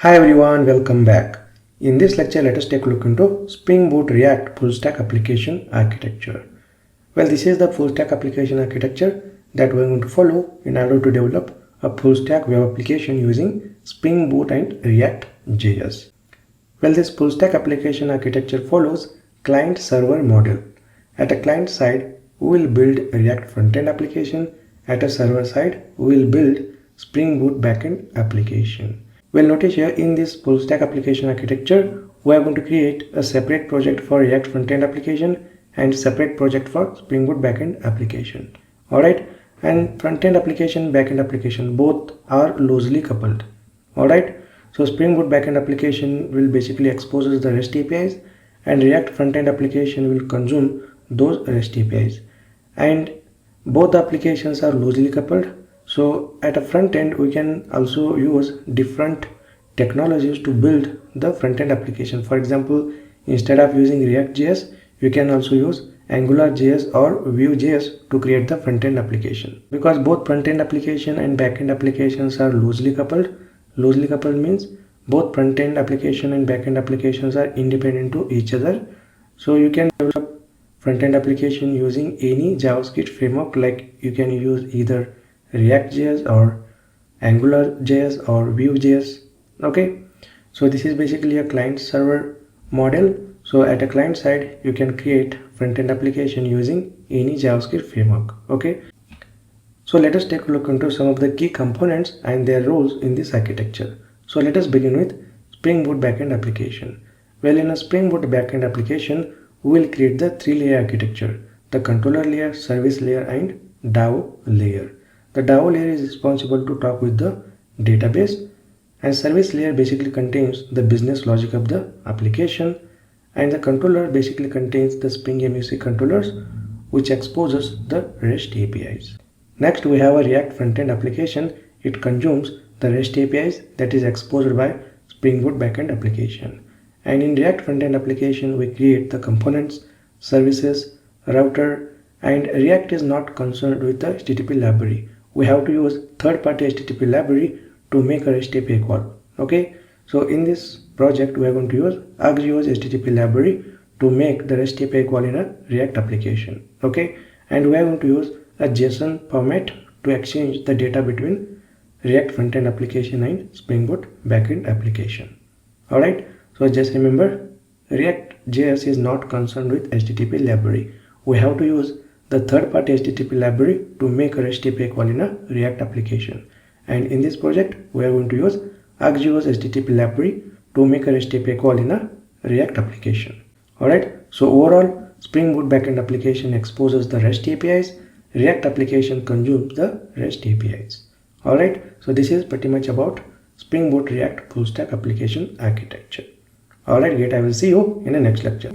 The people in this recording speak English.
Hi everyone, welcome back. In this lecture, let us take a look into Spring Boot React Full Stack Application Architecture. Well, this is the full stack application architecture that we are going to follow in order to develop a full stack web application using Spring Boot and React.js. Well, this full stack application architecture follows client-server model. At a client side, we will build a React front-end application. At a server side, we will build Spring Boot backend application. Well, notice here in this full stack application architecture, we are going to create a separate project for React front-end application and separate project for Spring Boot backend application. Alright, and front-end application, backend application, both are loosely coupled. Alright, so Spring Boot backend application will basically exposes the REST APIs and React front-end application will consume those REST APIs. And both the applications are loosely coupled. So at a front end, we can also use different technologies to build the front end application. For example, instead of using React.js, you can also use AngularJS or Vue.js to create the front end application. Because both front end application and back end applications are loosely coupled. Loosely coupled means both front end application and back end applications are independent to each other. So you can develop front end application using any JavaScript framework, like you can use either React.js or AngularJS or Vue.js. Okay, so this is basically a client server model. So at a client side, you can create front-end application using any JavaScript framework. Okay, so let us take a look into some of the key components and their roles in this architecture. So let us begin with Spring Boot backend application. Well, in a Spring Boot backend application, we will create the three-layer architecture: the controller layer, service layer, and DAO layer. The DAO layer is responsible to talk with the database, and service layer basically contains the business logic of the application, and the controller basically contains the Spring MVC controllers, which exposes the REST APIs. Next, we have a React front-end application. It consumes the REST APIs that is exposed by Spring Boot backend application. And in React front-end application, we create the components, services, router, and React is not concerned with the HTTP library. We have to use third-party HTTP library to make a REST API call. Okay, so in this project, we are going to use Axios HTTP library to make the REST API call in a React application. Okay, and we are going to use a JSON format to exchange the data between React front-end application and Spring Boot backend application. Alright, so just remember, React.js is not concerned with HTTP library. We have to use the third-party HTTP library to make a REST API call in a React application. And in this project, we are going to use Axios HTTP library to make a REST API call in a React application. Alright, so overall, Spring Boot backend application exposes the REST APIs, React application consumes the REST APIs. Alright, so this is pretty much about Spring Boot React full stack application architecture. Alright, great. I will see you in the next lecture.